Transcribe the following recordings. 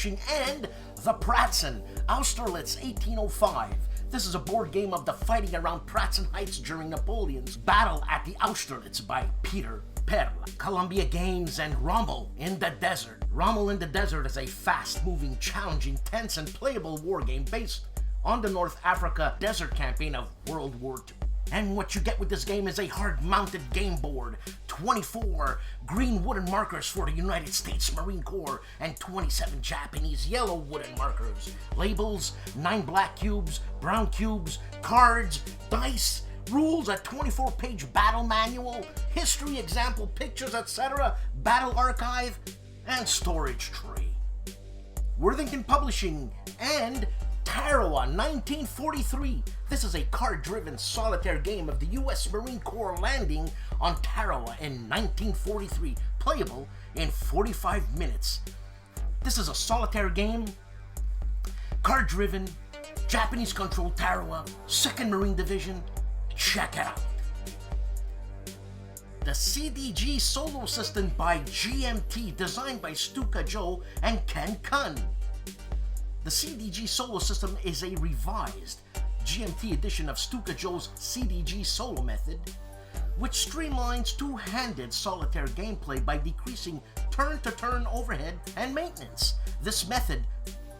Publishing, and The Pratzen, Austerlitz 1805. This is a board game of the fighting around Pratzen Heights during Napoleon's battle at the Austerlitz by Peter Perla. Columbia Games and Rommel in the Desert. Rommel in the Desert is a fast-moving, challenging, tense, and playable war game based on the North Africa desert campaign of World War II. And what you get with this game is a hard-mounted game board, 24 green wooden markers for the United States Marine Corps, and 27 Japanese yellow wooden markers. Labels, 9 black cubes, brown cubes, cards, dice, rules, a 24-page battle manual, history, example, pictures, etc., battle archive, and storage tray. Worthington Publishing and Tarawa 1943. This is a card-driven solitaire game of the U.S. Marine Corps landing on Tarawa in 1943, playable in 45 minutes. This is a solitaire game, card-driven, Japanese-controlled Tarawa, 2nd Marine Division. Check it out. The CDG Solo System by GMT, designed by STUKAJOE and Ken Kun. The CDG Solo System is a revised GMT edition of STUKAJOE's CDG Solo method, which streamlines two-handed solitaire gameplay by decreasing turn-to-turn overhead and maintenance. This method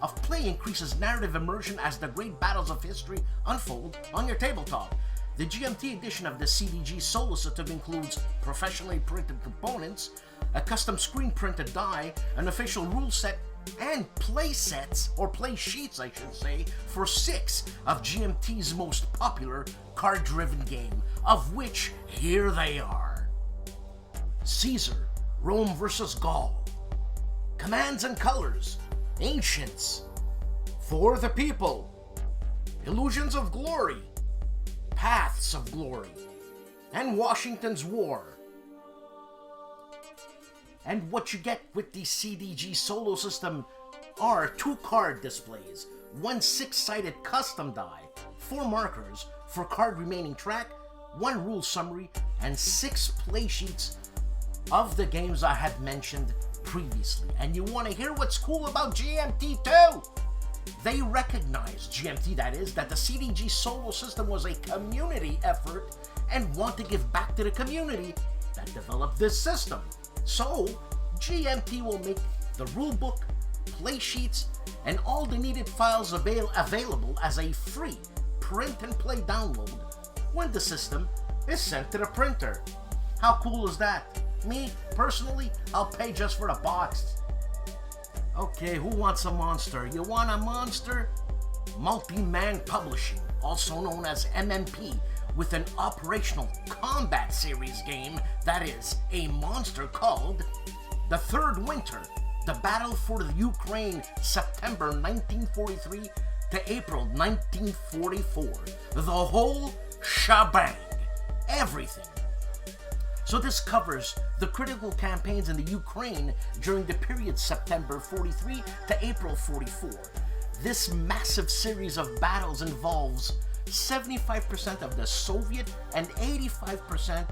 of play increases narrative immersion as the great battles of history unfold on your tabletop. The GMT edition of the CDG Solo System includes professionally printed components, a custom screen-printed die, an official rule set, and play sets, or play sheets I should say, for 6 of GMT's most popular card-driven game, of which here they are. Caesar, Rome vs. Gaul, Commands and Colors, Ancients, For the People, Illusions of Glory, Paths of Glory, and Washington's War. And what you get with the CDG Solo System are 2 card displays, 1 6-sided custom die, 4 markers for card remaining track, 1 rule summary, and 6 play sheets of the games I had mentioned previously. And you want to hear what's cool about GMT too? They recognize, GMT that is, that the CDG Solo System was a community effort and want to give back to the community that developed this system. So, GMT will make the rulebook, play sheets, and all the needed files available as a free print-and-play download when the system is sent to the printer. How cool is that? Me, personally, I'll pay just for the box. Okay, who wants a monster? You want a monster? Multi-Man Publishing, also known as MMP, with an operational combat series game that is a monster called The Third Winter, the battle for the Ukraine, September 1943 to April 1944. The whole shebang, everything. So this covers the critical campaigns in the Ukraine during the period September 43 to April 44. This massive series of battles involves 75% of the Soviet and 85%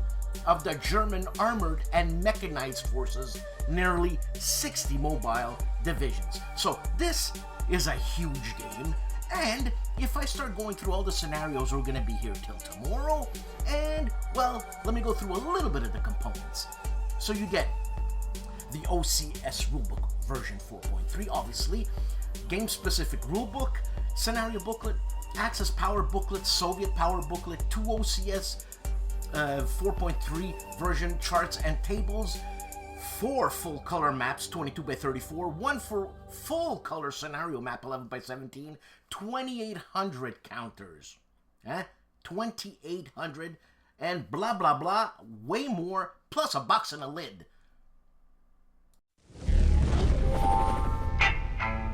of the German armored and mechanized forces, nearly 60 mobile divisions. So this is a huge game, and if I start going through all the scenarios, we're going to be here till tomorrow, and, well, let me go through a little bit of the components. So you get the OCS rulebook version 4.3, obviously, game-specific rulebook, scenario booklet, Axis Power Booklet, Soviet Power Booklet, 2 OCS 4.3 version charts and tables, 4 full color maps 22 by 34, 1 for full color scenario map 11 by 17, 2,800 counters, 2,800, and blah blah blah, way more, plus a box and a lid.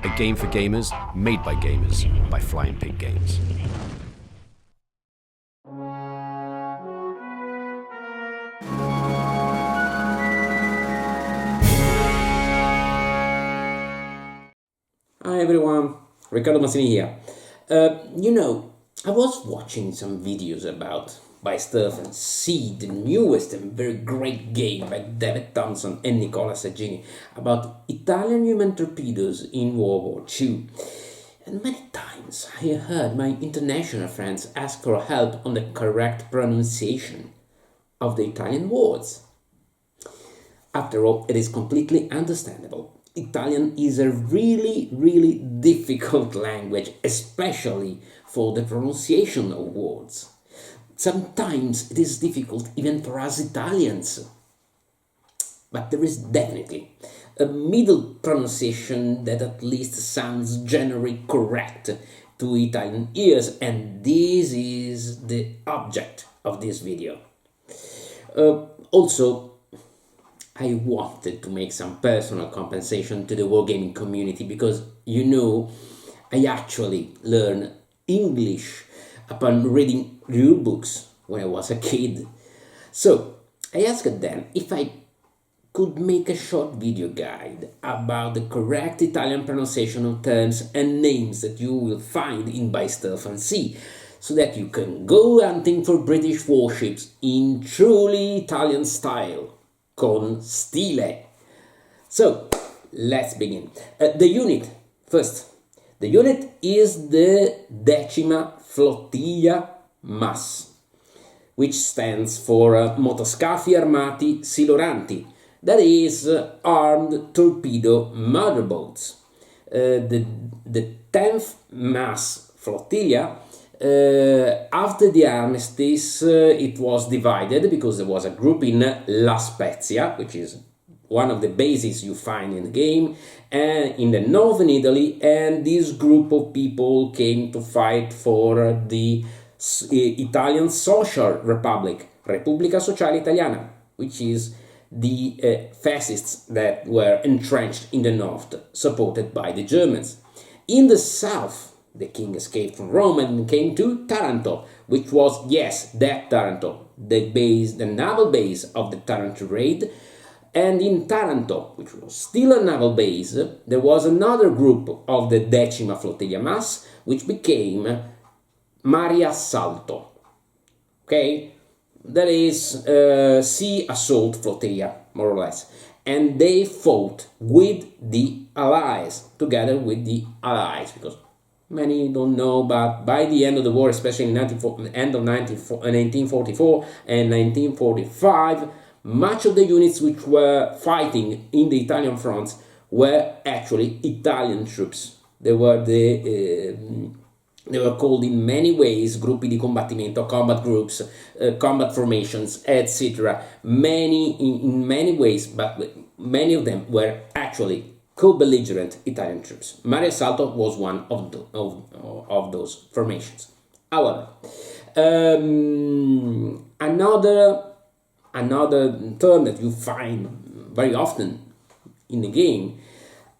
A game for gamers, made by gamers, by Flying Pig Games. Hi everyone, Riccardo Massini here. I was watching some videos about by Stuff and see the newest and very great game by David Thompson and Nicola Saggini about Italian human torpedoes in World War II. And many times I heard my international friends ask for help on the correct pronunciation of the Italian words. After all, it is completely understandable. Italian is a really difficult language, especially for the pronunciation of words. Sometimes it is difficult even for us Italians. But there is definitely a middle pronunciation that at least sounds generally correct to Italian ears, and this is the object of this video. Also, I wanted to make some personal compensation to the wargaming community because, you know, I actually learned English upon reading rule books when I was a kid. So I asked them if I could make a short video guide about the correct Italian pronunciation of terms and names that you will find in By Stealth and Sea, so that you can go hunting for British warships in truly Italian style, con stile. So, let's begin. The unit, first. The unit is the 10ª Flottiglia MAS, which stands for Motoscafi Armati Siloranti, that is armed torpedo motorboats. The 10th MAS Flottiglia, after the armistice, it was divided because there was a group in La Spezia, which is one of the bases you find in the game, and in the northern Italy, and this group of people came to fight for the Italian Social Republic, Repubblica Sociale Italiana, which is the fascists that were entrenched in the north, supported by the Germans. In the south, the king escaped from Rome and came to Taranto, which was, yes, that Taranto, the naval base of the Taranto raid. And in Taranto, which was still a naval base, there was another group of the 10ª Flottiglia MAS, which became Mare Assalto. Okay? That is sea assault flotilla, more or less. And they fought with the Allies, together with the Allies, because many don't know, but by the end of the war, especially in the end of 1944 and 1945, much of the units which were fighting in the Italian fronts were actually Italian troops. They were called in many ways gruppi di combattimento, combat groups, combat formations, etc. In many ways, but many of them were actually co-belligerent Italian troops. Mare Assalto was one of those formations. However, another term that you find very often in the game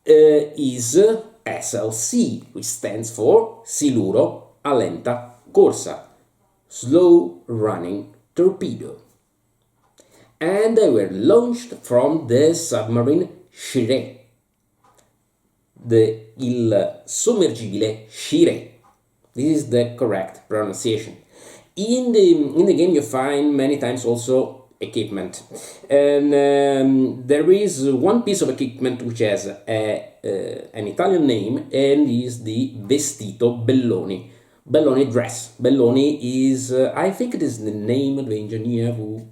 is SLC, which stands for Siluro a Lenta Corsa, slow running torpedo. And they were launched from the submarine Shire, il sommergibile Shire. This is the correct pronunciation. In the game you find many times also equipment, and there is one piece of equipment which has an Italian name, and is the Vestito Belloni dress. Belloni is I think it is the name of the engineer who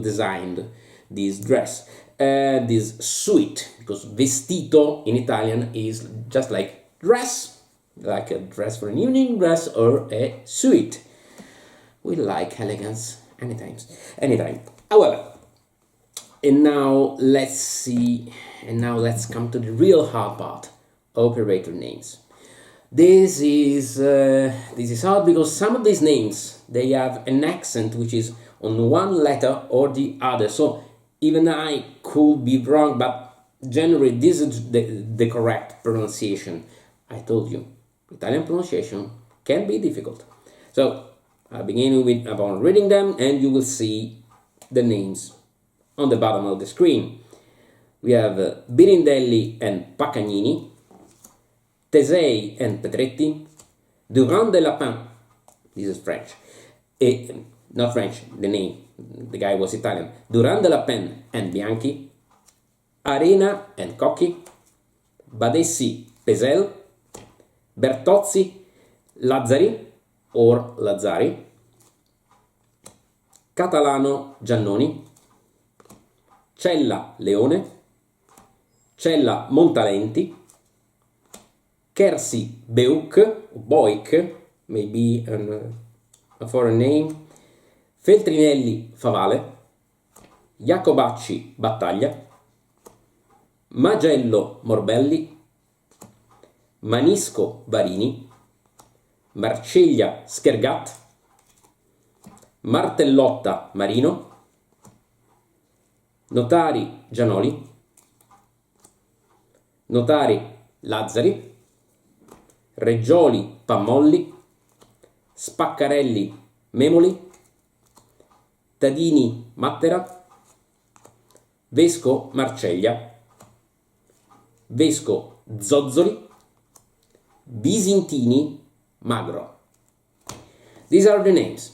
designed this dress, this suit, because vestito in Italian is just like dress, like a dress for an evening dress or a suit. We like elegance anytime. However, and now let's come to the real hard part: operator names. This is hard because some of these names, they have an accent which is on one letter or the other. So even I could be wrong, but generally this is the correct pronunciation. I told you, Italian pronunciation can be difficult. So I'll begin upon reading them, and you will see the names on the bottom of the screen. We have Birindelli and Pacagnini, Tesei and Petretti, Durand de Lapin, this is French, not French, the name, the guy was Italian, Durand de la Pen and Bianchi, Arena and Cocchi, Badessi, Pesel, Bertozzi, Lazzari or Lazzari, Catalano, Giannoni, Cella, Leone, Cella, Montalenti, Kersi, Boic, maybe a foreign name, Feltrinelli, Favale, Jacobacci, Battaglia, Magello, Morbelli, Manisco, Barini, Marceglia, Schergat, Martellotta, Marino, Notari, Gianoli, Notari, Lazzari, Reggioli, Pammolli, Spaccarelli, Memoli, Tadini, Mattera, Vesco, Marceglia, Vesco, Zozzoli, Bisintini, Magro. These are the names.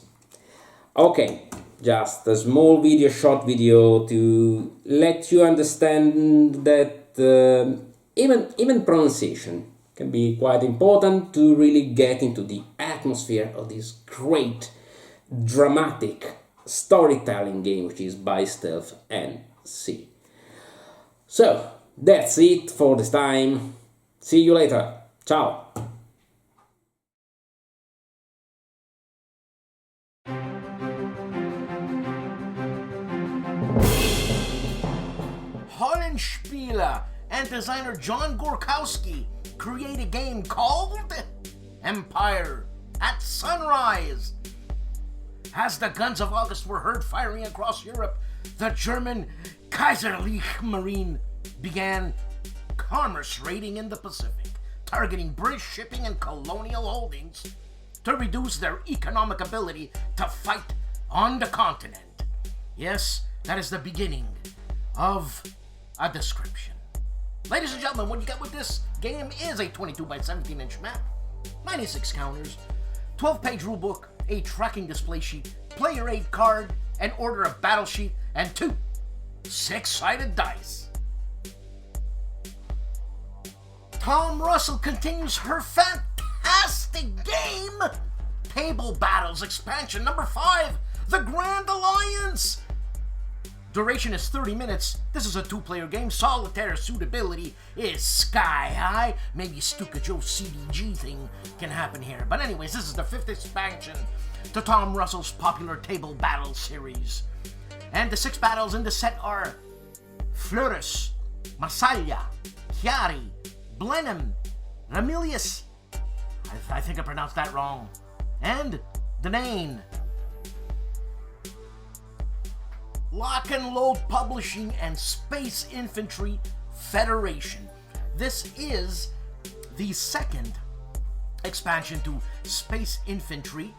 Okay, just a small video, short video to let you understand that even pronunciation can be quite important to really get into the atmosphere of this great dramatic storytelling game, which is By Stealth NC. So that's it for this time. See you later. Ciao. HOLLANDSPIELE and designer John Gorkowski create a game called Empire at Sunrise. As the guns of August were heard firing across Europe, the German Kaiserliche Marine began commerce raiding in the Pacific, targeting British shipping and colonial holdings to reduce their economic ability to fight on the continent. Yes, that is the beginning of a description. Ladies and gentlemen, what you get with this game is a 22 by 17 inch map, 96 counters, 12-page rulebook, a tracking display sheet, player aid card, an order of battle sheet, and 2 6-sided dice. Tom Russell continues her fantastic game, Table Battles Expansion number 5, The Grand Alliance. Duration is 30 minutes. This is a 2-player game. Solitaire suitability is sky high. Maybe STUKAJOE CDG thing can happen here. But anyways, this is the 5th expansion to Tom Russell's popular Table Battle series. And the 6 battles in the set are Flores, Marsaglia, Chiari, Blenheim, Ramilius, I think I pronounced that wrong, and Denane. Lock and Load Publishing and Space Infantry Federation. This is the 2nd expansion to Space Infantry,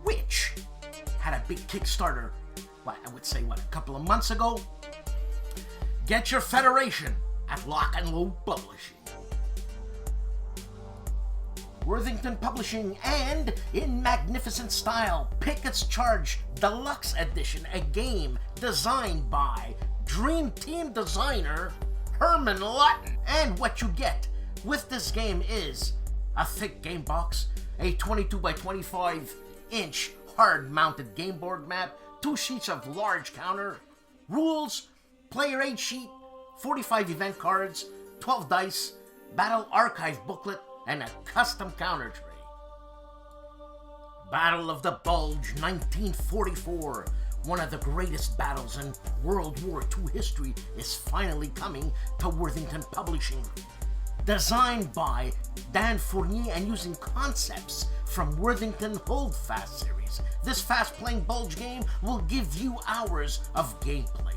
which had a big Kickstarter, a couple of months ago. Get your Federation at Lock and Load Publishing. Worthington Publishing, and in magnificent style, Pickett's Charge Deluxe Edition, a game designed by Dream Team designer Herman Lutton. And what you get with this game is a thick game box, a 22 by 25 inch hard mounted game board map, 2 sheets of large counter, rules, player aid sheet, 45 event cards, 12 dice, battle archive booklet, and a custom counter tray. Battle of the Bulge 1944, one of the greatest battles in World War II history, is finally coming to Worthington Publishing. Designed by Dan Fournier and using concepts from Worthington Holdfast series, this fast-playing Bulge game will give you hours of gameplay.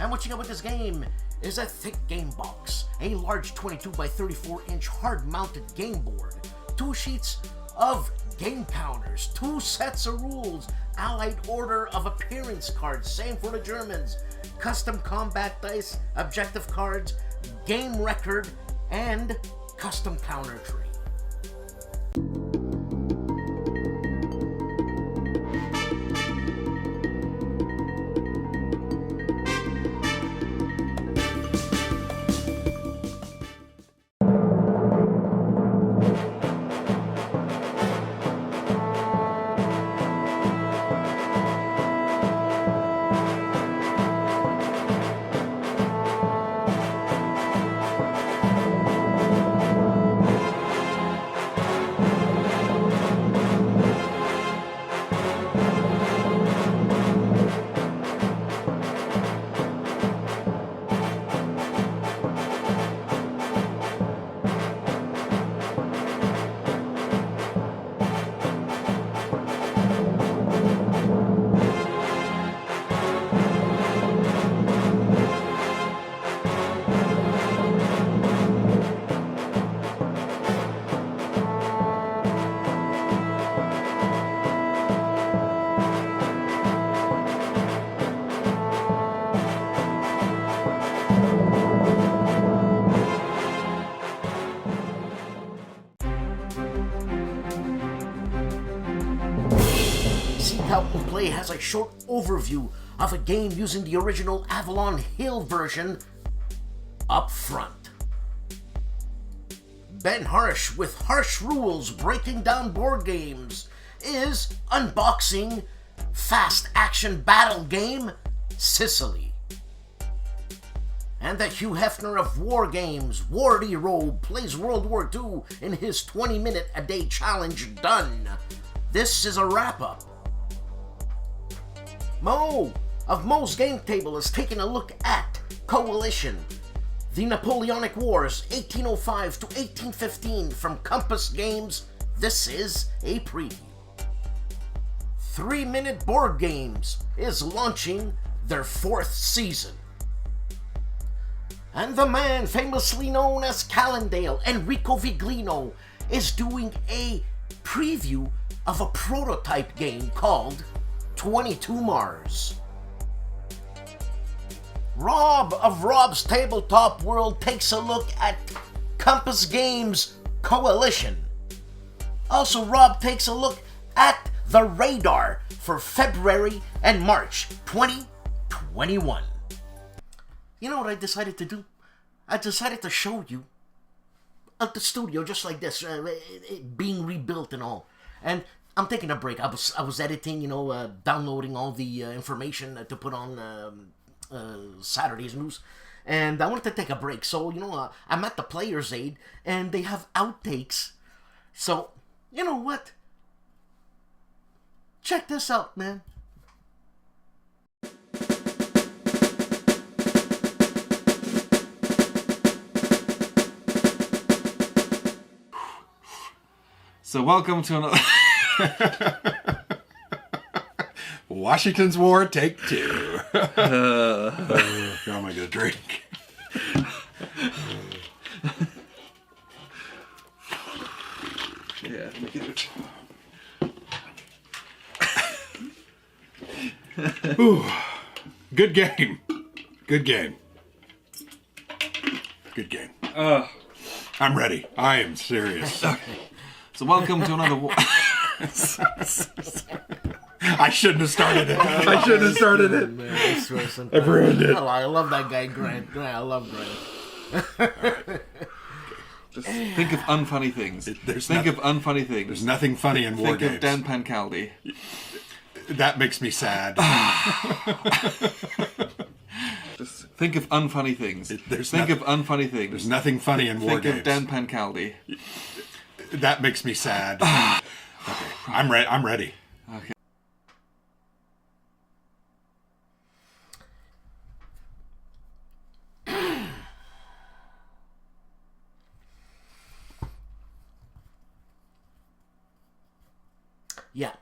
And what you get with this game is a thick game box, a large 22 by 34 inch hard-mounted game board, 2 sheets of game counters, 2 sets of rules, allied order of appearance cards, same for the Germans, custom combat dice, objective cards, game record, and custom counter tree. Seek Out and Play has a short overview of a game using the original Avalon Hill version up front. Ben Harsh with Harsh Rules Breaking Down Board Games is unboxing fast action battle game Sicily. And the Hugh Hefner of War Games, Wardy Robe, plays World War II in his 20-minute-a-day challenge done. This is a wrap-up. Mo of Mo's Game Table is taking a look at Coalition, the Napoleonic Wars 1805 to 1815 from Compass Games. This is a preview. 3 Minute Board Games is launching their 4th season. And the man famously known as Calandale, Enrico Viglino, is doing a preview of a prototype game called 22 Mars. Rob of Rob's Tabletop World takes a look at Compass Games Coalition. Also, Rob takes a look at the radar for February and March 2021. You know what I decided to do? I decided to show you at the studio just like this, it being rebuilt and all. And I'm taking a break. I was editing, downloading all the information to put on Saturday's news. And I wanted to take a break. So, I'm at the Player's Aid and they have outtakes. So, you know what? Check this out, man. So welcome to another Washington's War, take 2. How am I gonna drink? yeah. Ooh, good game. Good game. Good game. I'm ready. I am serious. So welcome to another. I shouldn't have started it. I shouldn't have started it. Man, I swear I've ruined it. I love that guy, Grant. I love Grant. Just think of unfunny things. There's nothing funny in war games. Think of Dan Pancaldi. That makes me sad. Just think of unfunny things. There's nothing funny in war Think games. of Dan Pancaldi. That makes me sad. Okay, I'm ready. Okay. Yeah.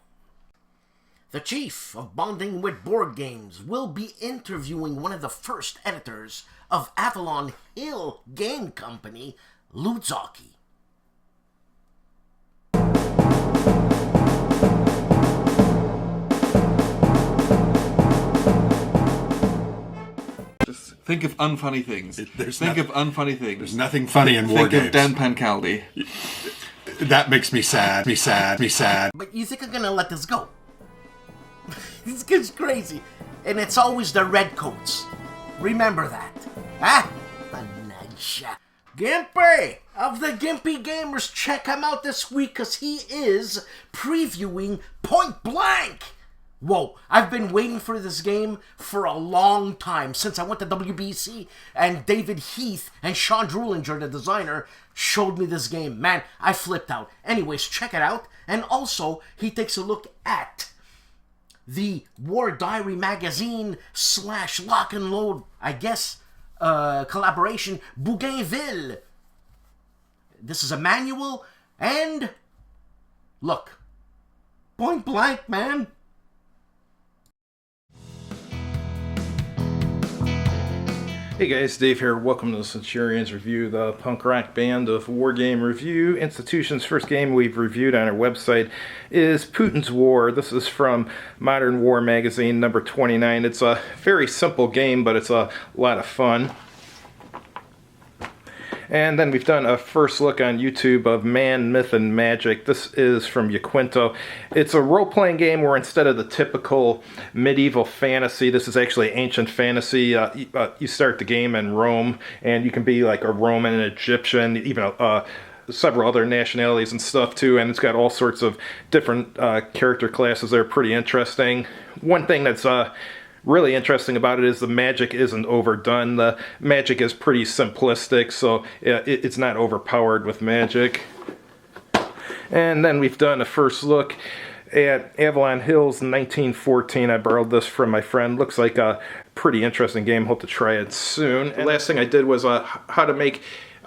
The chief of Bonding with Board Games will be interviewing one of the first editors of Avalon Hill Game Company, Ludzaki. Just think of unfunny things. There's nothing funny in war games. Think of Dan Pancaldi. That makes me sad. Me sad. But you think I'm gonna let this go? This kid's crazy. And it's always the redcoats. Remember that. Ah? Gimpy of the Gimpy Gamers, check him out this week because he is previewing Point Blank. Whoa, I've been waiting for this game for a long time, since I went to WBC and David Heath and Sean Drulinger, the designer, showed me this game. Man, I flipped out. Anyways, check it out. And also, he takes a look at the War Diary magazine / lock and load, I guess, collaboration, Bougainville. This is a manual, and look, Point Blank, man. Hey guys, Dave here. Welcome to the Centurions Review, the punk rock band of war game review. Institution's first game we've reviewed on our website is Putin's War. This is from Modern War Magazine, number 29. It's a very simple game, but it's a lot of fun. And then we've done a first look on YouTube of Man, Myth, and Magic. This is from Yaquinto. It's a role-playing game where instead of the typical medieval fantasy, this is actually ancient fantasy. You start the game in Rome, and you can be like a Roman, an Egyptian, even several other nationalities and stuff too, and it's got all sorts of different character classes that are pretty interesting. One thing that's really interesting about it is the magic isn't overdone. The magic is pretty simplistic, so it's not overpowered with magic. And then we've done a first look at Avalon Hills 1914. I borrowed this from my friend. Looks like a pretty interesting game. Hope to try it soon. And the last thing I did was how to make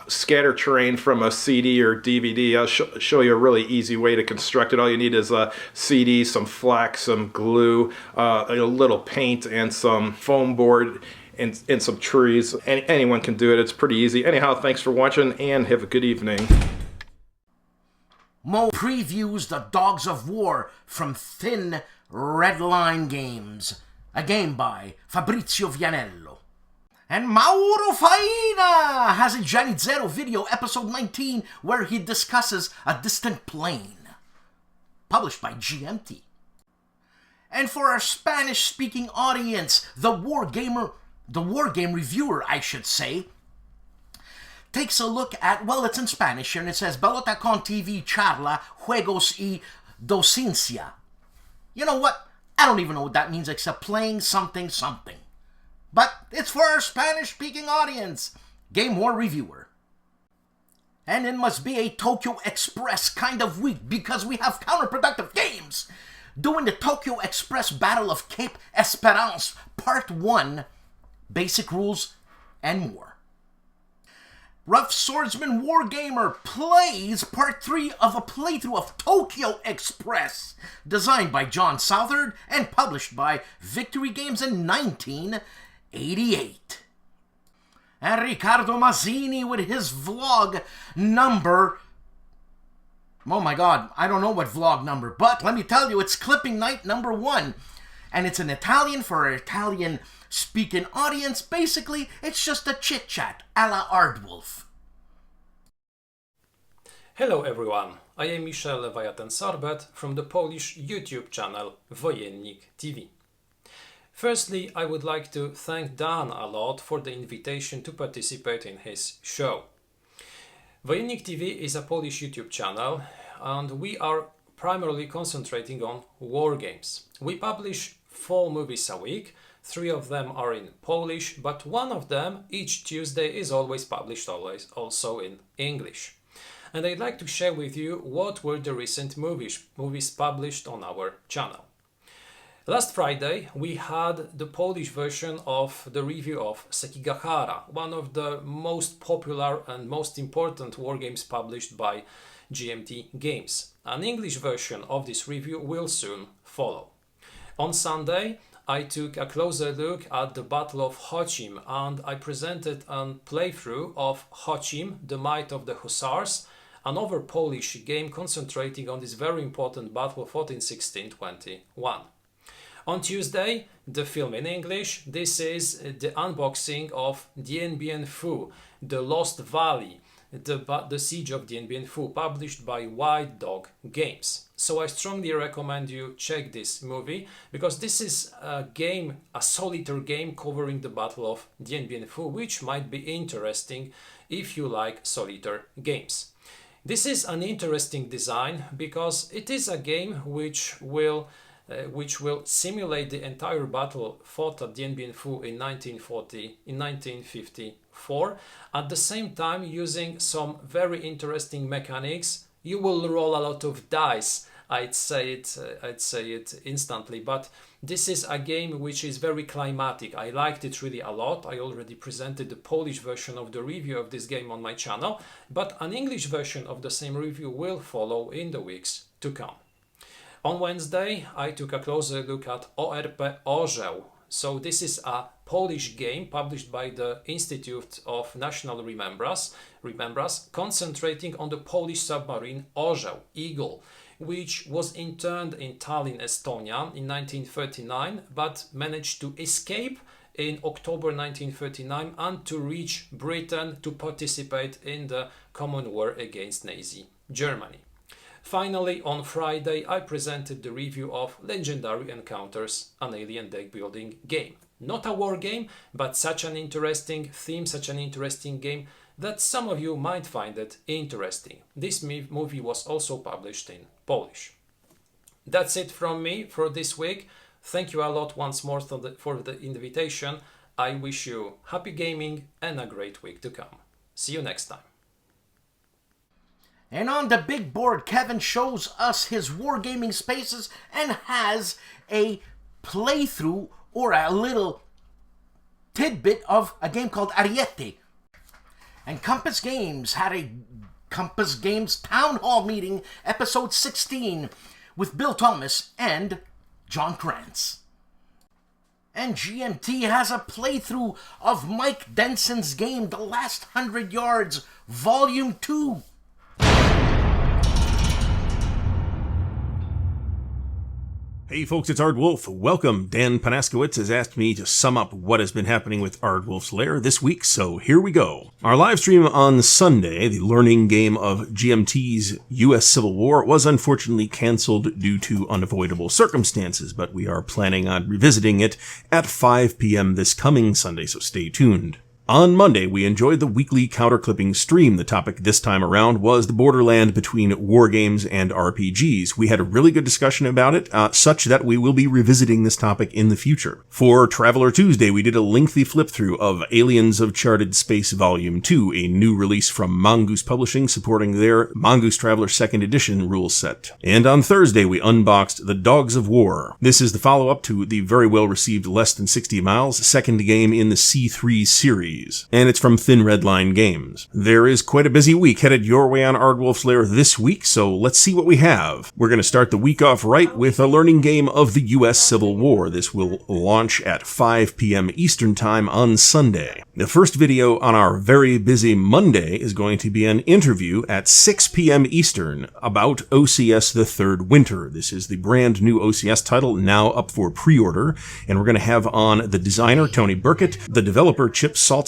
scatter terrain from a CD or DVD. I'll show you a really easy way to construct it. All you need is a CD, some flax, some glue, a little paint, and some foam board, and some trees. Anyone can do it. It's pretty easy. Anyhow, thanks for watching, and have a good evening. Mo previews the Dogs of War from Thin Red Line Games, a game by Fabrizio Vianello. And Mauro Faina has a Gianni Zero video, episode 19, where he discusses A Distant Plane, published by GMT. And for our Spanish-speaking audience, the war game reviewer, I should say, takes a look at, well, it's in Spanish here, and it says, Pelota con TV charla, juegos y docencia. You know what? I don't even know what that means except playing something something. But it's for our Spanish-speaking audience, Game War Reviewer. And it must be a Tokyo Express kind of week because we have counterproductive games doing the Tokyo Express Battle of Cape Esperance Part 1, Basic Rules, and more. Rough Swordsman Wargamer plays Part 3 of a playthrough of Tokyo Express, designed by John Southard and published by Victory Games in 1988. And Riccardo Mazzini with his vlog number... Oh my god, I don't know what vlog number, but let me tell you, it's Clipping Night number 1. And it's in Italian for an Italian-speaking audience. Basically, it's just a chit-chat a la ARDWULF. Hello everyone, I am Michel Leviathan-Sorbet from the Polish YouTube channel Wojennik TV. Firstly, I would like to thank Dan a lot for the invitation to participate in his show. Wojennik TV is a Polish YouTube channel and we are primarily concentrating on war games. We publish 4 movies a week, 3 of them are in Polish, but one of them each Tuesday is always published also in English. And I'd like to share with you what were the recent movies published on our channel. Last Friday we had the Polish version of the review of Sekigahara, one of the most popular and most important wargames published by GMT Games. An English version of this review will soon follow. On Sunday I took a closer look at the Battle of Chocim and I presented a playthrough of Chocim, the Might of the Hussars, another Polish game concentrating on this very important battle fought in 1621. On Tuesday, the film in English, this is the unboxing of Dien Bien Phu, The Lost Valley, the Siege of Dien Bien Phu, published by White Dog Games. So I strongly recommend you check this movie, because this is a game, a solitaire game covering the Battle of Dien Bien Phu, which might be interesting if you like solitaire games. This is an interesting design because it is a game which will simulate the entire battle fought at Dien Bien Phu in 1954, at the same time using some very interesting mechanics. You will roll a lot of dice, I'd say it instantly, but this is a game which is very climatic. I liked it really a lot. I already presented the Polish version of the review of this game on my channel, but an English version of the same review will follow in the weeks to come. On Wednesday, I took a closer look at ORP Orzeł. So this is a Polish game published by the Institute of National Remembrance, concentrating on the Polish submarine Orzeł, Eagle, which was interned in Tallinn, Estonia in 1939, but managed to escape in October 1939 and to reach Britain to participate in the Common War against Nazi Germany. Finally, on Friday, I presented the review of Legendary Encounters, an alien deck building game. Not a war game, but such an interesting theme, such an interesting game that some of you might find it interesting. This movie was also published in Polish. That's it from me for this week. Thank you a lot once more for the invitation. I wish you happy gaming and a great week to come. See you next time. And on the big board, Kevin shows us his wargaming spaces and has a playthrough or a little tidbit of a game called Ariete. And Compass Games had a Compass Games Town Hall meeting, episode 16, with Bill Thomas and John Krantz. And GMT has a playthrough of Mike Denson's game, The Last 100 Yards, Volume 2. Hey folks, it's ARDWULF. Welcome. Dan Panaskowitz has asked me to sum up what has been happening with ARDWULF'S Lair this week, so here we go. Our live stream on Sunday, the learning game of GMT's U.S. Civil War, was unfortunately cancelled due to unavoidable circumstances, but we are planning on revisiting it at 5 p.m. this coming Sunday, so stay tuned. On Monday, we enjoyed the weekly counterclipping stream. The topic this time around was the borderland between wargames and RPGs. We had a really good discussion about it, such that we will be revisiting this topic in the future. For Traveler Tuesday, we did a lengthy flip-through of Aliens of Charted Space Volume 2, a new release from Mongoose Publishing supporting their Mongoose Traveler 2nd Edition rule set. And on Thursday, we unboxed The Dogs of War. This is the follow-up to the very well-received Less Than 60 Miles, second game in the C3 series. And it's from Thin Red Line Games. There is quite a busy week headed your way on ARDWULF'S Lair this week, so let's see what we have. We're going to start the week off right with a learning game of the U.S. Civil War. This will launch at 5 p.m. Eastern Time on Sunday. The first video on our very busy Monday is going to be an interview at 6 p.m. Eastern about OCS The Third Winter. This is the brand new OCS title now up for pre-order, and we're going to have on the designer Tony Burkett, the developer Chip Saltzman,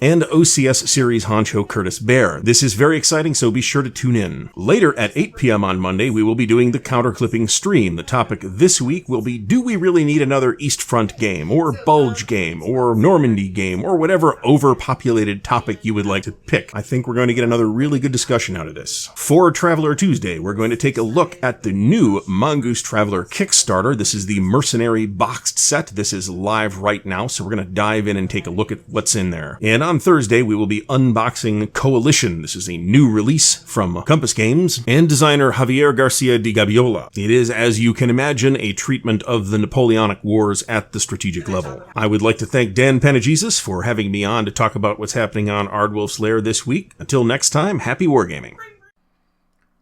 and OCS series honcho Curtis Baer. This is very exciting, so be sure to tune in. Later at 8 p.m. on Monday, we will be doing the counterclipping stream. The topic this week will be, do we really need another East Front game, or Bulge game, or Normandy game, or whatever overpopulated topic you would like to pick. I think we're going to get another really good discussion out of this. For Traveler Tuesday, we're going to take a look at the new Mongoose Traveler Kickstarter. This is the Mercenary boxed set. This is live right now, so we're going to dive in and take a look at what's in there. And on Thursday, we will be unboxing Coalition. This is a new release from Compass Games and designer Javier Garcia de Gabiola. It is, as you can imagine, a treatment of the Napoleonic Wars at the strategic level. I would like to thank Dan Panagesis for having me on to talk about what's happening on ARDWULF'S Lair this week. Until next time, happy wargaming.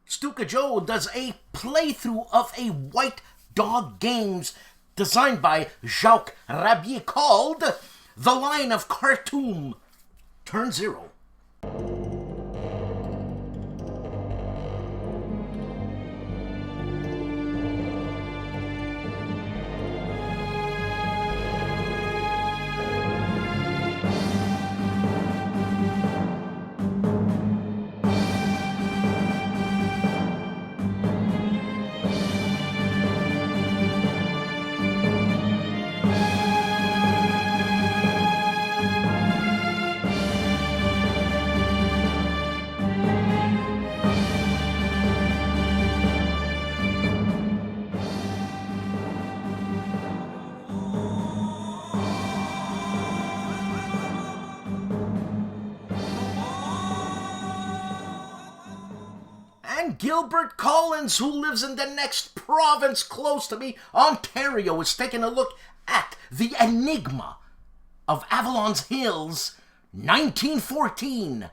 STUKAJOE does a playthrough of a White Dog Games designed by Jacques Rabier called The Line of Khartoum, Turn 0. Gilbert Collins, who lives in the next province close to me, Ontario, is taking a look at The Enigma of Avalon's Hills, 1914.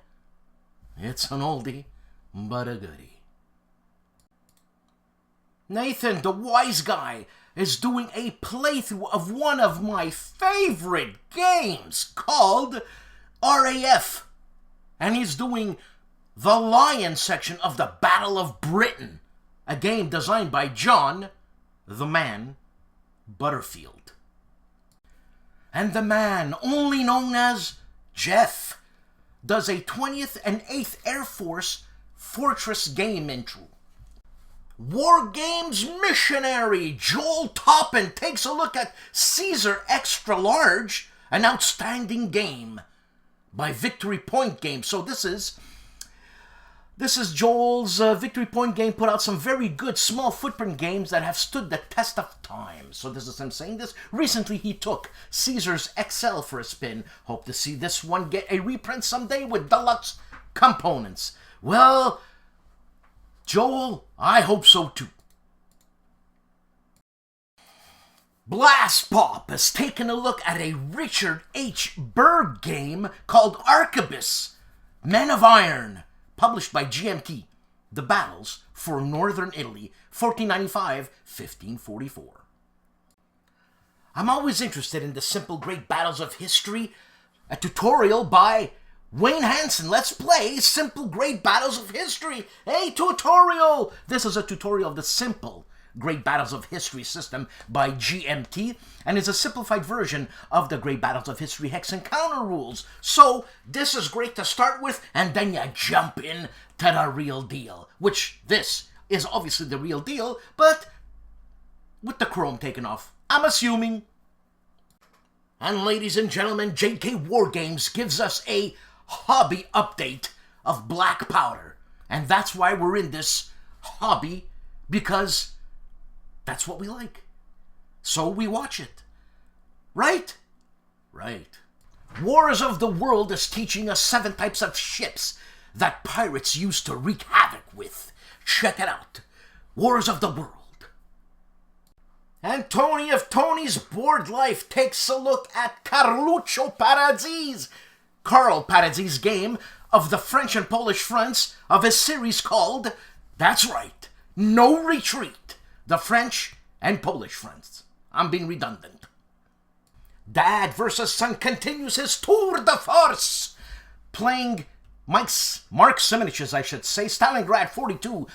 It's an oldie, but a goodie. Nathan, the wise guy, is doing a playthrough of one of my favorite games called RAF, and he's doing the Lion section of the Battle of Britain, a game designed by John, the Man, Butterfield. And the man, only known as Jeff, does a 20th and 8th Air Force Fortress game intro. War Games missionary Joel Toppin takes a look at Caesar Extra Large, an outstanding game by Victory Point Games. So this is Joel's Victory Point game. Put out some very good small footprint games that have stood the test of time. So this is him saying this. Recently he took Caesar's XL for a spin. Hope to see this one get a reprint someday with deluxe components. Well, Joel, I hope so too. BLASTPOP has taken a look at a Richard H. Berg game called Arquebus, Men of Iron, published by GMT, The Battles for Northern Italy, 1495-1544. I'm always interested in the simple great battles of history. A tutorial by Wayne Hansen. Let's play Simple Great Battles of History. A tutorial! This is a tutorial of the Simple Great Battles of History system by GMT, and is a simplified version of the Great Battles of History hex and counter rules. So this is great to start with, and then you jump in to the real deal, which this is obviously the real deal, but with the chrome taken off, I'm assuming. And ladies and gentlemen, JK Wargames gives us a hobby update of black powder, and that's why we're in this hobby, because that's what we like. So we watch it. Right? Right. Wars of the World is teaching us 7 types of ships that pirates used to wreak havoc with. Check it out. Wars of the World. And Tony of Tony's Board Life takes a look at Carluccio Paradis, Carl Paradis' game of the French and Polish fronts of his series called, that's right, No Retreat, the French and Polish fronts. I'm being redundant. Dad versus Son continues his tour de force, playing Mark Simonich's, I should say, Stalingrad 42,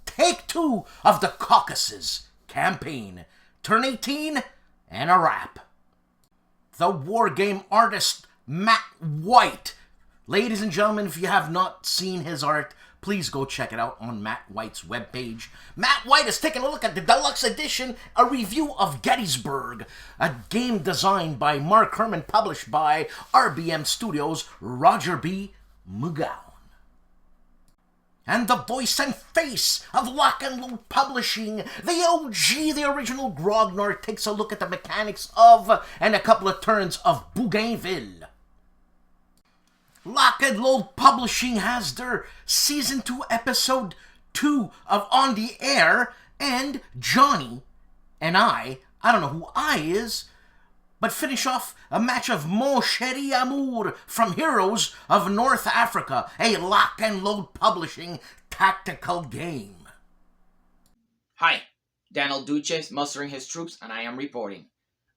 Take 2 of the Caucasus campaign, turn 18, and a wrap. The war game artist Matt White. Ladies and gentlemen, if you have not seen his art, please go check it out on Matt White's webpage. Matt White is taking a look at the deluxe edition, a review of Gettysburg, a game designed by Mark Herman, published by RBM Studios' Roger B. McGowan. And the voice and face of Lock and Load Publishing, the OG, the original Grognard, takes a look at the mechanics of and a couple of turns of Bougainville. Lock and Load Publishing has their Season 2, Episode 2 of On the Air, and Johnny and I don't know who I is, but finish off a match of Mon Chéri Amour from Heroes of North Africa, a Lock and Load Publishing tactical game. Hi, Daniel Duce mustering his troops, and I am reporting.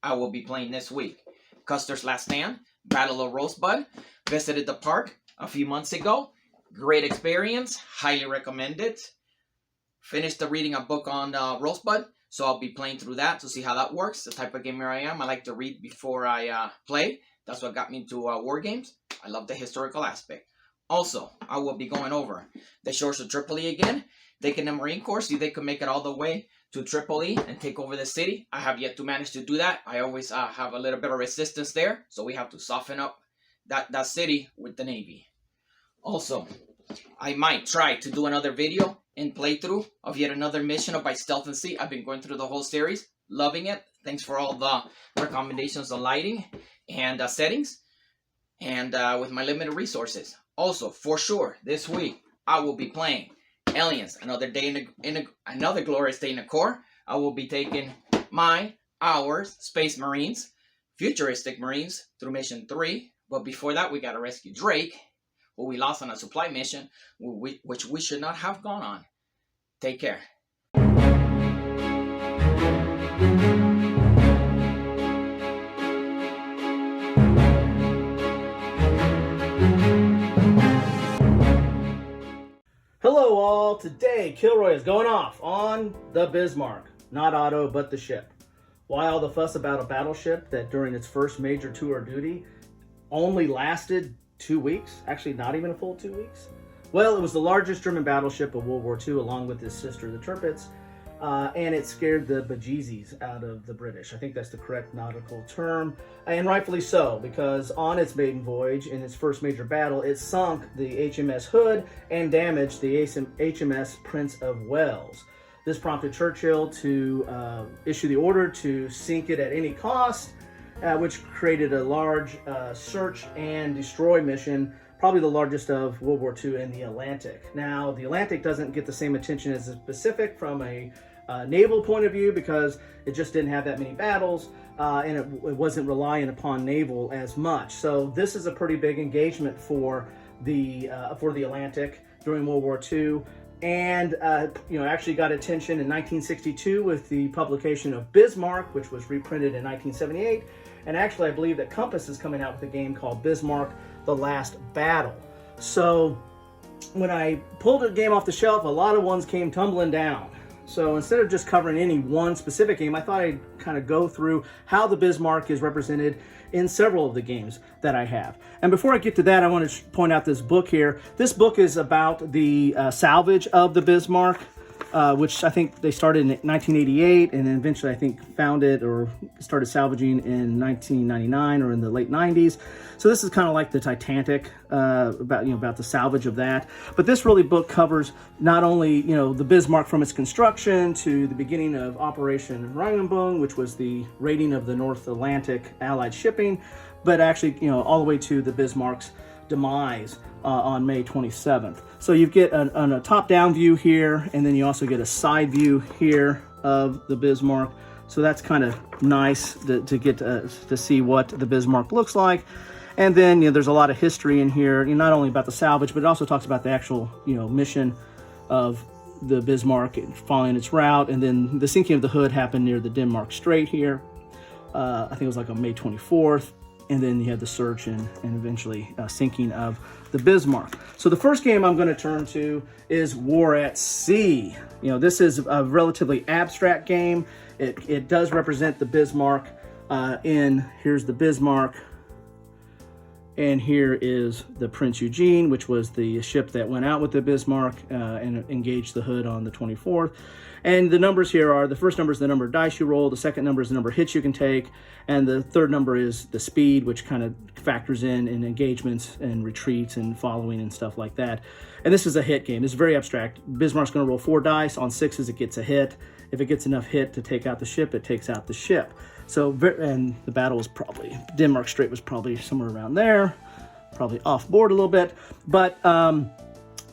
I will be playing this week Custer's Last Stand, Battle of Rosebud. Visited the park a few months ago. Great experience. Highly recommend it. Finished the reading a book on Rosebud, so I'll be playing through that to see how that works. The type of gamer I am. I like to read before I play. That's what got me into war games. I love the historical aspect. Also, I will be going over the shores of Tripoli again. Taking the Marine Corps, see if they can make it all the way to Tripoli and take over the city. I have yet to manage to do that. I always have a little bit of resistance there, so we have to soften up that city with the Navy. Also, I might try to do another video and playthrough of yet another mission of By Stealth and Sea. I've been going through the whole series, loving it. Thanks for all the recommendations on lighting and settings, and with my limited resources. Also, for sure, this week I will be playing Aliens, another day another glorious day in the Corps. I will be taking our Space Marines, futuristic Marines, through mission 3. But before that, we got to rescue Drake, who we lost on a supply mission, which we should not have gone on. Take care. Hello all, today Kilroy is going off on the Bismarck, not Otto but the ship. Why all the fuss about a battleship that during its first major tour of duty only lasted 2 weeks? Actually, not even a full 2 weeks. Well, it was the largest German battleship of World War II, along with its sister, the Tirpitz, and it scared the bejesus out of the British. I think that's the correct nautical term, and rightfully so, because on its maiden voyage, in its first major battle, it sunk the HMS Hood and damaged the HMS Prince of Wales. This prompted Churchill to issue the order to sink it at any cost, which created a large search and destroy mission, probably the largest of World War II in the Atlantic. Now, the Atlantic doesn't get the same attention as the Pacific from a naval point of view because it just didn't have that many battles, and it wasn't relying upon naval as much. So this is a pretty big engagement for the Atlantic during World War II. And actually got attention in 1962 with the publication of Bismarck, which was reprinted in 1978. And actually, I believe that Compass is coming out with a game called Bismarck: The Last Battle. So when I pulled a game off the shelf, a lot of ones came tumbling down. So instead of just covering any one specific game, I thought I'd kind of go through how the Bismarck is represented in several of the games that I have. And before I get to that, I want to point out this book here. This book is about the salvage of the Bismarck, which I think they started in 1988, and then eventually I think found it or started salvaging in 1999 or in the late 90s. So this is kind of like the Titanic, about the salvage of that. But this really book covers not only the Bismarck from its construction to the beginning of Operation Regenbogen, which was the raiding of the North Atlantic Allied shipping, but actually all the way to the Bismarck's demise on May 27th. So you get a top-down view here, and then you also get a side view here of the Bismarck. So that's kind of nice to get to see what the Bismarck looks like. And then there's a lot of history in here, not only about the salvage, but it also talks about the actual mission of the Bismarck following its route. And then the sinking of the Hood happened near the Denmark Strait here. I think it was like on May 24th. And then you had the search and eventually sinking of the Bismarck. So the first game I'm going to turn to is War at Sea. This is a relatively abstract game. It does represent the Bismarck here's the Bismarck. And here is the Prince Eugene, which was the ship that went out with the Bismarck and engaged the Hood on the 24th. And the numbers here are, the first number is the number of dice you roll, the second number is the number of hits you can take, and the third number is the speed, which kind of factors in engagements and retreats and following and stuff like that. And this is a hit game. It's very abstract. Bismarck's going to roll 4 dice. On 6s, it gets a hit. If it gets enough hit to take out the ship, it takes out the ship. So, and the battle was probably, Denmark Strait was probably somewhere around there, probably off board a little bit. But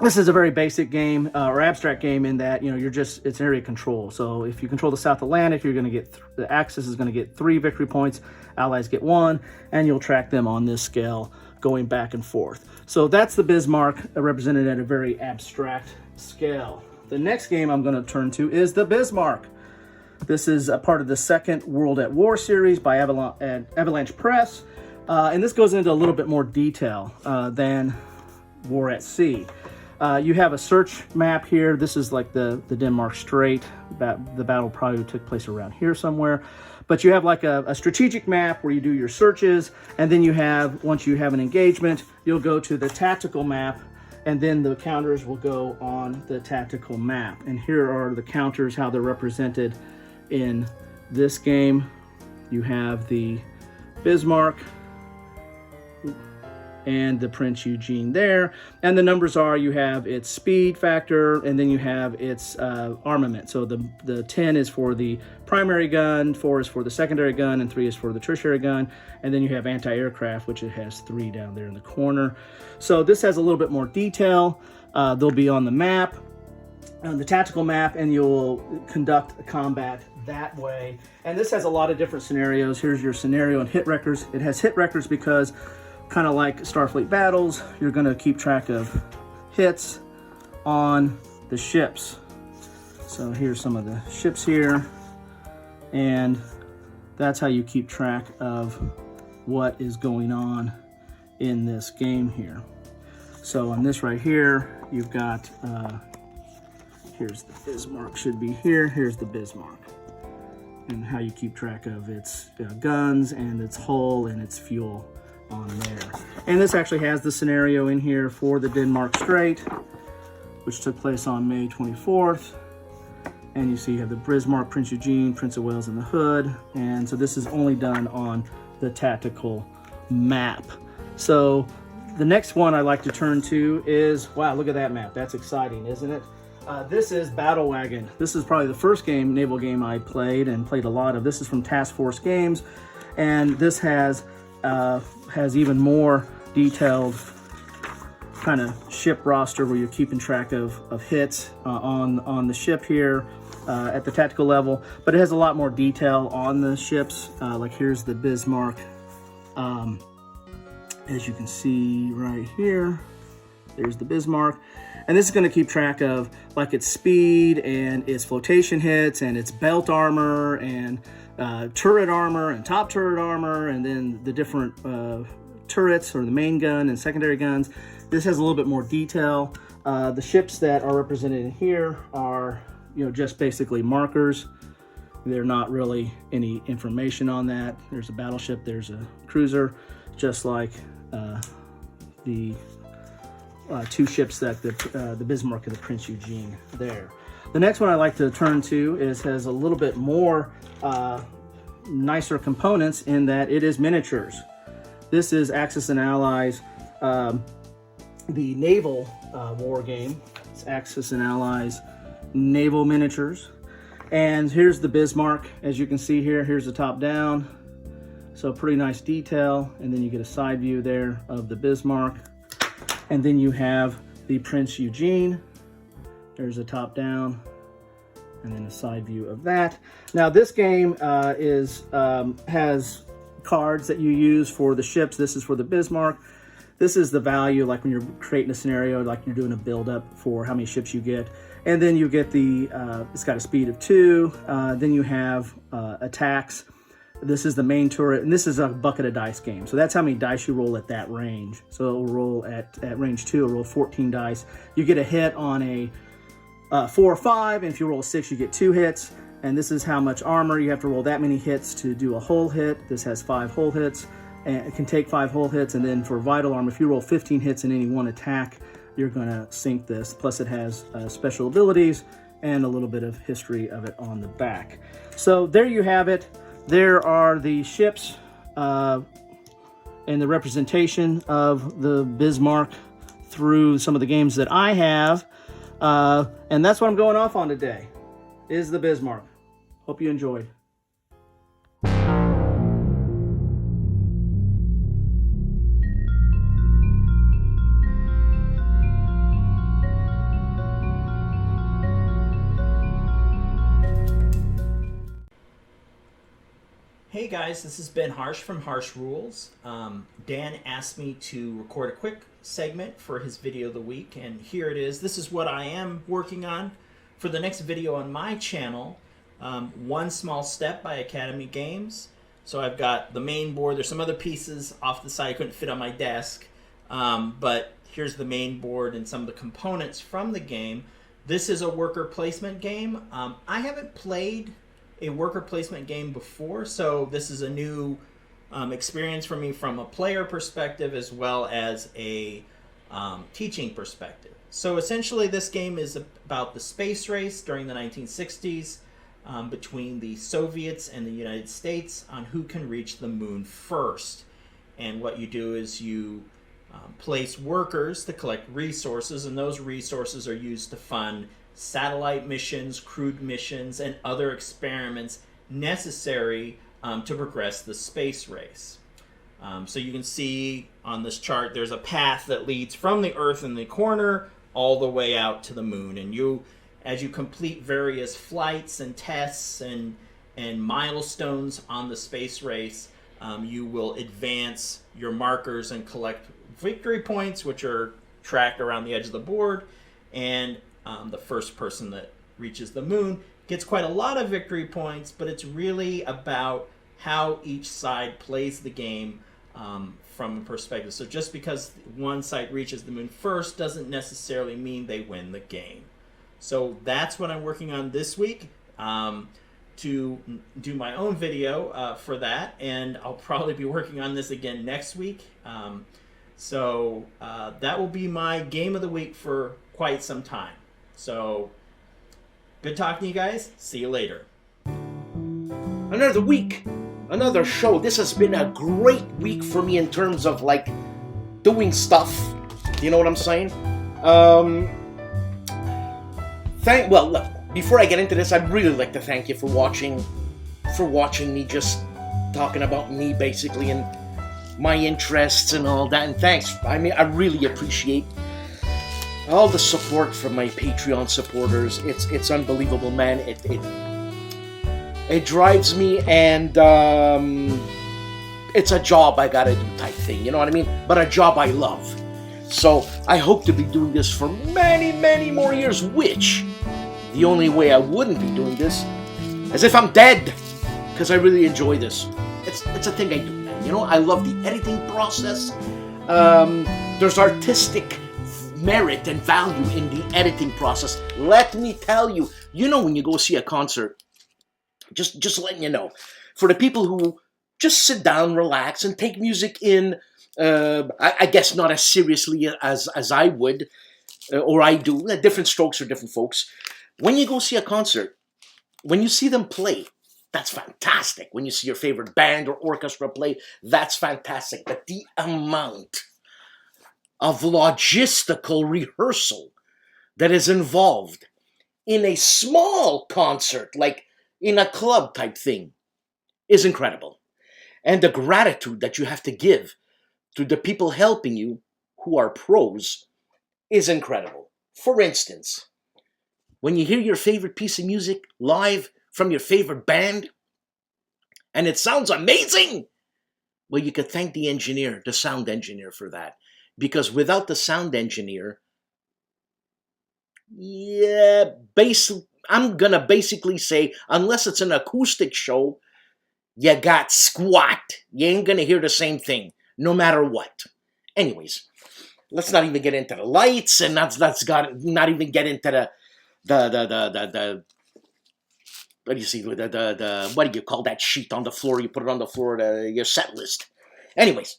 this is a very basic game or abstract game in that, it's area control. So if you control the South Atlantic, you're going to get, the Axis is going to get 3 victory points, Allies get 1, and you'll track them on this scale going back and forth. So that's the Bismarck represented at a very abstract scale. The next game I'm going to turn to is the Bismarck. This is a part of the second World at War series by Avalanche Press. And this goes into a little bit more detail than War at Sea. You have a search map here. This is like the Denmark Strait. The battle probably took place around here somewhere. But you have like a strategic map where you do your searches. And then you have, once you have an engagement, you'll go to the tactical map. And then the counters will go on the tactical map. And here are the counters, how they're represented in this game. You have the Bismarck and the Prince Eugene there. And the numbers are, you have its speed factor, and then you have its armament. So the 10 is for the primary gun, 4 is for the secondary gun, and 3 is for the tertiary gun. And then you have anti-aircraft, which it has 3 down there in the corner. So this has a little bit more detail. They'll be on the map, on the tactical map, and you'll conduct a combat that way. And this has a lot of different scenarios. Here's your scenario and hit records. It has hit records because, kind of like Starfleet battles, you're going to keep track of hits on the ships. So here's some of the ships here, and that's how you keep track of what is going on in this game here. So on this right here, you've got here's the Bismarck, should be here. Here's the Bismarck. and how you keep track of its guns and its hull and its fuel on there. And this actually has the scenario in here for the Denmark Strait, which took place on May 24th. And you see you have the Bismarck, Prince Eugene, Prince of Wales in the hood. And so this is only done on the tactical map. So the next one I like to turn to is, wow, look at that map. That's exciting, isn't it? This is Battle Wagon. This is probably the first naval game I played and played a lot of. This is from Task Force Games. And this has even more detailed kind of ship roster where you're keeping track of hits on the ship here at the tactical level, but it has a lot more detail on the ships. Like here's the Bismarck, as you can see right here. There's the Bismarck, and this is going to keep track of like its speed and its flotation hits and its belt armor and turret armor and top turret armor, and then the different turrets or the main gun and secondary guns. This has a little bit more detail. The ships that are represented in here are, just basically markers. They're not really any information on that. There's a battleship, there's a cruiser, just like the two ships that the Bismarck and the Prince Eugene there. The next one I like to turn to has a little bit more nicer components in that it is miniatures. This is Axis and Allies, the naval war game. It's Axis and Allies naval miniatures. And here's the Bismarck. As you can see here, here's the top down. So pretty nice detail. And then you get a side view there of the Bismarck. And then you have the Prince Eugene. There's a top down and then a side view of that. Now this game has cards that you use for the ships. This is for the Bismarck. This is the value, like when you're creating a scenario, like you're doing a build-up for how many ships you get. And then you get it's got a speed of 2. Then you have attacks. This is the main turret, and this is a bucket of dice game. So that's how many dice you roll at that range. So it'll roll at range 2, it'll roll 14 dice. You get a hit on a 4 or 5, and if you roll a 6, you get 2 hits. And this is how much armor. You have to roll that many hits to do a hull hit. This has 5 hull hits, and it can take 5 hull hits. And then for vital armor, if you roll 15 hits in any one attack, you're gonna sink this. Plus it has special abilities and a little bit of history of it on the back. So there you have it. There are the ships and the representation of the Bismarck through some of the games that I have. And that's what I'm going off on today, is the Bismarck. Hope you enjoyed. Hey guys, this is Ben Harsh from Harsh Rules. Dan asked me to record a quick segment for his video of the week, and here it is. This is what I am working on for the next video on my channel. One Small Step by Academy Games. So I've got the main board. There's some other pieces off the side I couldn't fit on my desk, but here's the main board and some of the components from the game. This is a worker placement game. I haven't played a worker placement game before, so this is a new experience for me from a player perspective as well as a teaching perspective. So essentially this game is about the space race during the 1960s between the Soviets and the United States on who can reach the moon first. And what you do is you place workers to collect resources, and those resources are used to fund satellite missions, crewed missions, and other experiments necessary to progress the space race. So you can see on this chart there's a path that leads from the Earth in the corner all the way out to the moon, and as you complete various flights and tests and milestones on the space race, you will advance your markers and collect victory points, which are tracked around the edge of the board, and the first person that reaches the moon gets quite a lot of victory points, but it's really about how each side plays the game from a perspective. So just because one side reaches the moon first doesn't necessarily mean they win the game. So that's what I'm working on this week. to do my own video for that, and I'll probably be working on this again next week. So that will be my game of the week for quite some time. So good talking to you guys. See you later. Another week, another show. This has been a great week for me in terms of like doing stuff. You know what I'm saying? Well, look, before I get into this, I'd really like to thank you for watching me just talking about me basically and my interests and all that. And thanks. I mean, I really appreciate all the support from my Patreon supporters. It's unbelievable, man. It drives me, and it's a job I gotta do type thing, you know what I mean? But a job I love. So I hope to be doing this for many, many more years, which the only way I wouldn't be doing this is if I'm dead, because I really enjoy this. It's a thing I do, man. You know, I love the editing process. There's artistic merit and value in the editing process. Let me tell you, you know, when you go see a concert, just letting you know, for the people who just sit down, relax, and take music in, I guess not as seriously as I would, or I do. Different strokes for different folks. When you go see a concert, when you see them play, that's fantastic. When you see your favorite band or orchestra play, that's fantastic. But the amount of logistical rehearsal that is involved in a small concert, like in a club type thing, is incredible. And the gratitude that you have to give to the people helping you, who are pros, is incredible. For instance, when you hear your favorite piece of music live from your favorite band, and it sounds amazing, well, you could thank the engineer, the sound engineer, for that. Because without the sound engineer, I'm gonna basically say, unless it's an acoustic show, you got squat. You ain't gonna hear the same thing, no matter what. Anyways, let's not even get into the lights, and not even get into the what do you see? What do you call that sheet on the floor? You put it on the floor, your set list. Anyways,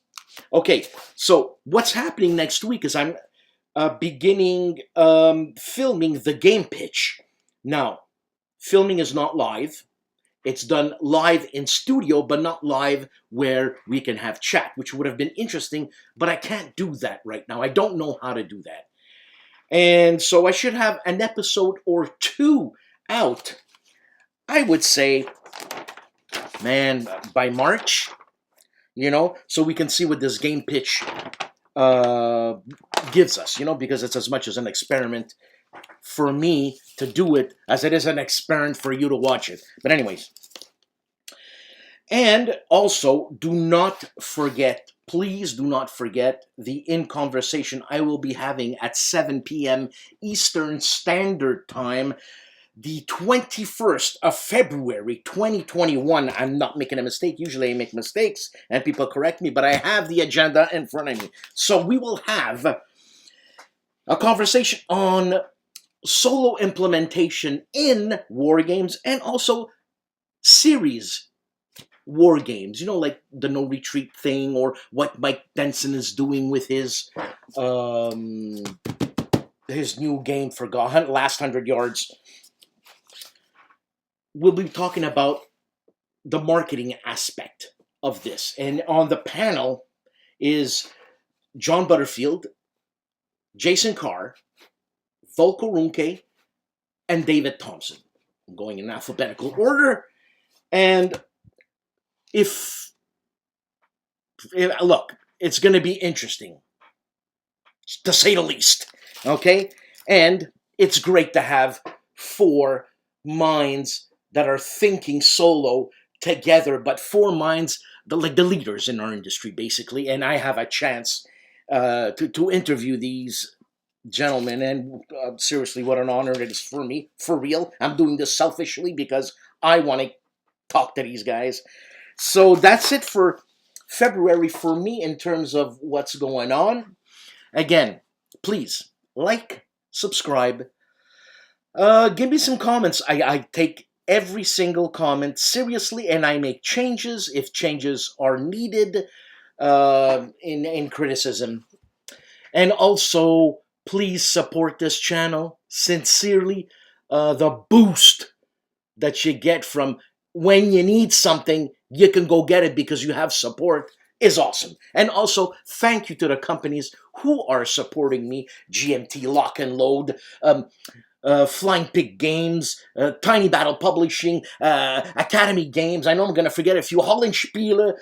okay. So what's happening next week is I'm beginning filming the game pitch. Now, filming is not live. It's done live in studio, but not live where we can have chat, which would have been interesting, but I can't do that right now. I don't know how to do that. And so I should have an episode or two out, I would say, man, by March, you know, so we can see what this game pitch gives us, you know, because it's as much as an experiment for me to do it as it is an experiment for you to watch it. But anyways, and also do not forget, please do not forget the In Conversation I will be having at 7 p.m. Eastern Standard Time, the 21st of February, 2021. I'm not making a mistake. Usually I make mistakes and people correct me, but I have the agenda in front of me. So we will have a conversation on solo implementation in war games and also series war games, you know, like the No Retreat thing, or what Mike Denson is doing with his new game for Last 100 Yards. We'll be talking about the marketing aspect of this. And on the panel is John Butterfield, Jason Carr, Volko Runke, and David Thompson. I'm going in alphabetical order. And look, it's going to be interesting, to say the least. Okay? And it's great to have four minds that are thinking solo together, but four minds, like the leaders in our industry, basically. And I have a chance to interview these gentlemen, and seriously, what an honor it is for me, for real. I'm doing this selfishly because I want to talk to these guys. So that's it for February for me in terms of what's going on. Again, please like, subscribe, give me some comments. I take every single comment seriously, and I make changes if changes are needed in criticism. And also, please support this channel. Sincerely, the boost that you get from when you need something, you can go get it because you have support is awesome. And also, thank you to the companies who are supporting me. GMT Lock and Load, Flying Pig Games, Tiny Battle Publishing, Academy Games. I know I'm going to forget a few. HOLLANDSPIELE,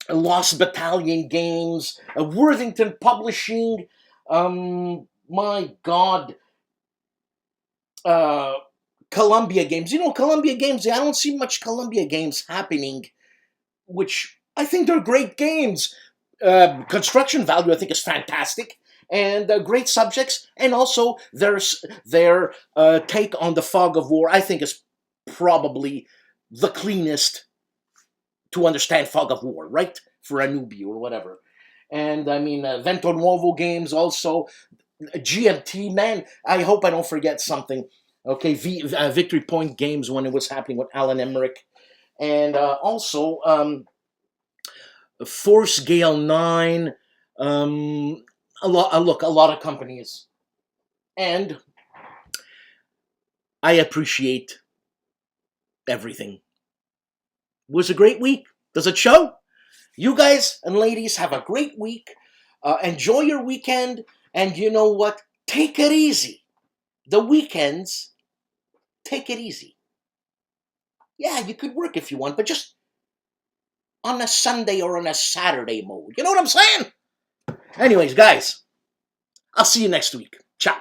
Lost Battalion Games, Worthington Publishing, my God, Columbia Games. You know, Columbia Games, I don't see much Columbia Games happening, which I think they're great games. Construction value, I think, is fantastic, and great subjects, and also their take on the fog of war, I think, is probably the cleanest to understand fog of war, right? For a newbie or whatever. And, I mean, Vento Nuovo Games also, GMT, man, I hope I don't forget something. Okay, Victory Point Games when it was happening with Alan Emmerich. And also, Force Gale 9, a lot of companies. And I appreciate everything. It was a great week. Does it show? You guys and ladies have a great week. Enjoy your weekend. And you know what? Take it easy. The weekends, take it easy. Yeah, you could work if you want, but just on a Sunday or on a Saturday mode. You know what I'm saying? Anyways, guys, I'll see you next week. Ciao.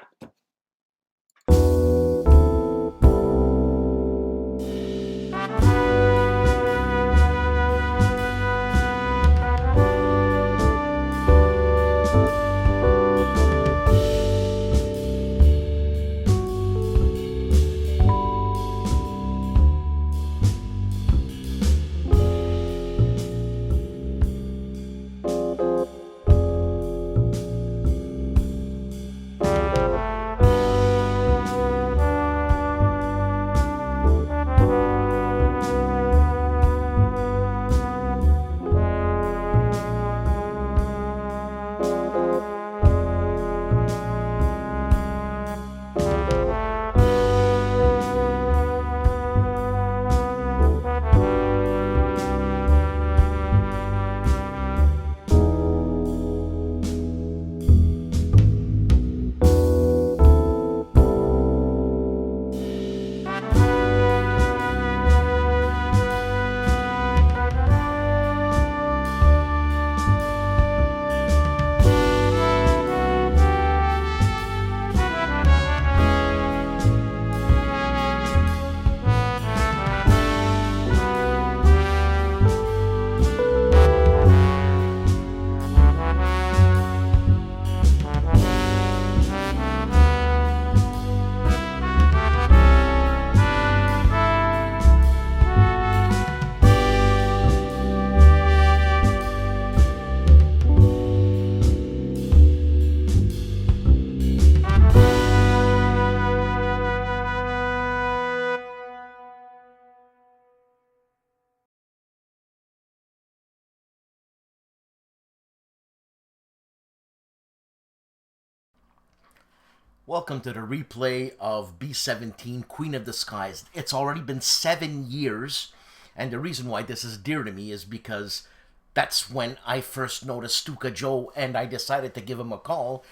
Welcome to the replay of B-17, Queen of the Skies. It's already been 7 years, and the reason why this is dear to me is because that's when I first noticed STUKAJOE, and I decided to give him a call.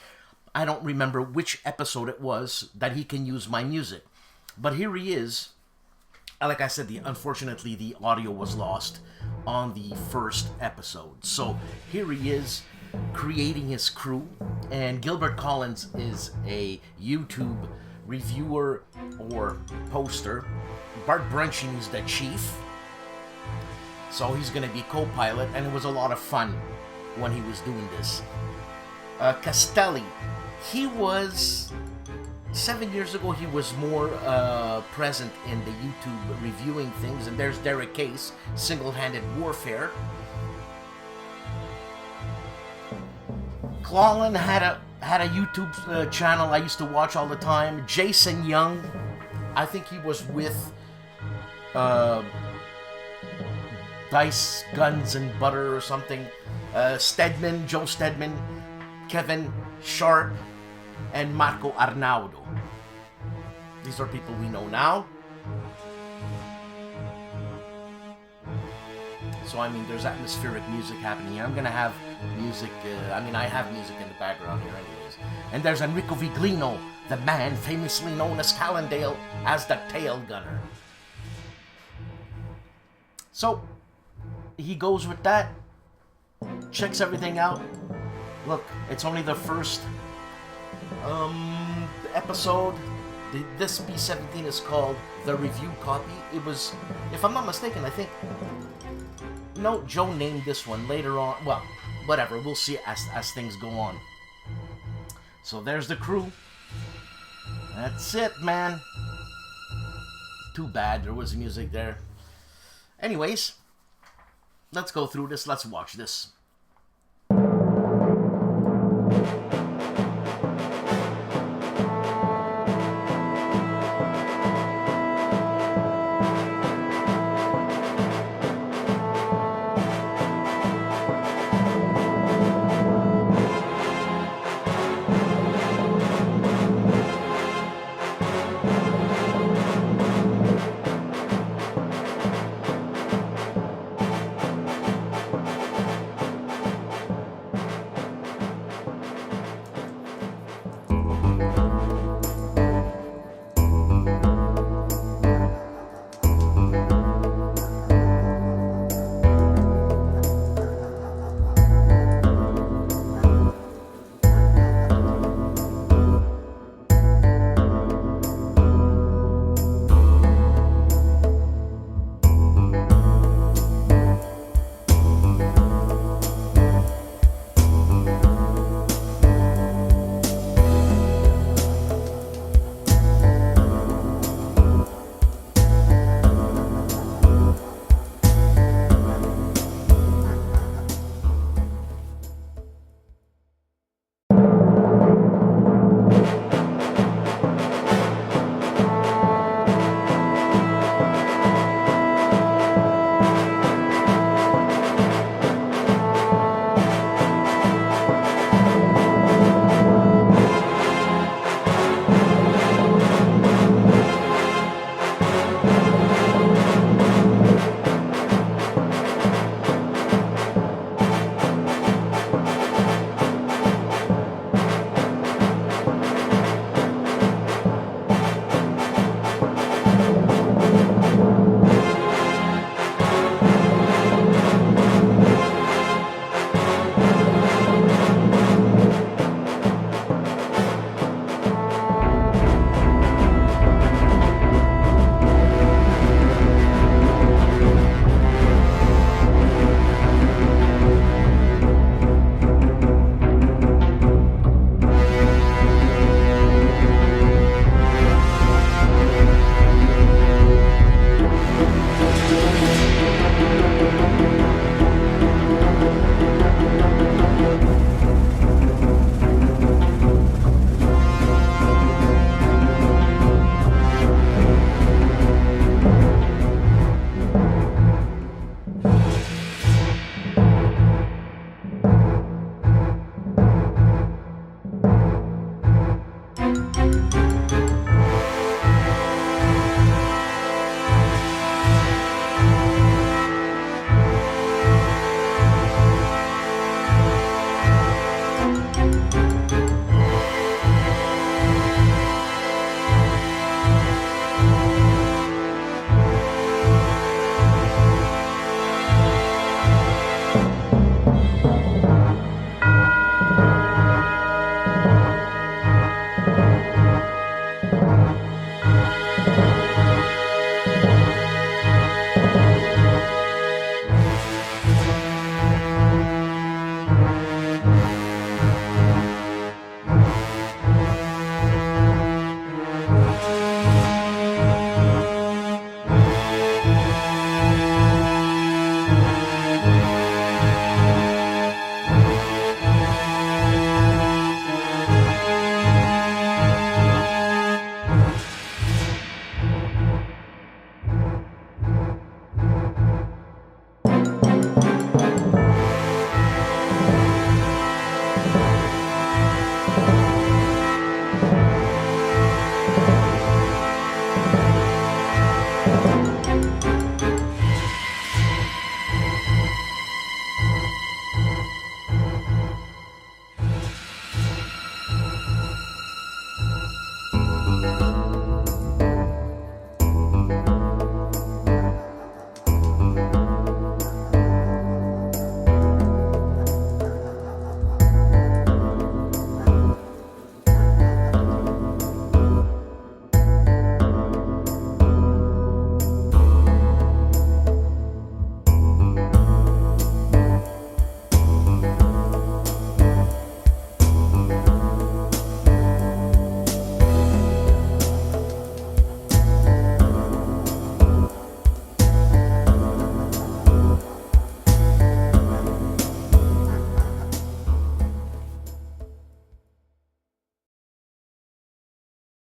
I don't remember which episode it was that he can use my music. But here he is. Like I said, unfortunately, the audio was lost on the first episode. So here he is, creating his crew, and Gilbert Collins is a YouTube reviewer or poster. Bart Brunchin is the chief, so he's going to be co-pilot, and it was a lot of fun when he was doing this. Castelli, he was 7 years ago, he was more present in the YouTube reviewing things, and there's Derek Case, Single-Handed Warfare. Clawlin had a YouTube channel I used to watch all the time. Jason Young, I think he was with Dice, Guns, and Butter or something. Stedman, Joe Stedman, Kevin Sharp, and Marco Arnaudo. These are people we know now. So, I mean, there's atmospheric music happening here. I'm going to have music, I have music in the background here anyways. And there's Enrico Viglino, the man famously known as Calandale, as the tail gunner. So, he goes with that, checks everything out. Look, it's only the first episode. This B-17 is called The Review Copy. It was, if I'm not mistaken, I think... No, Joe named this one later on. Well, whatever. We'll see as things go on. So there's the crew. That's it, man. Too bad there was music there. Anyways, let's go through this. Let's watch this.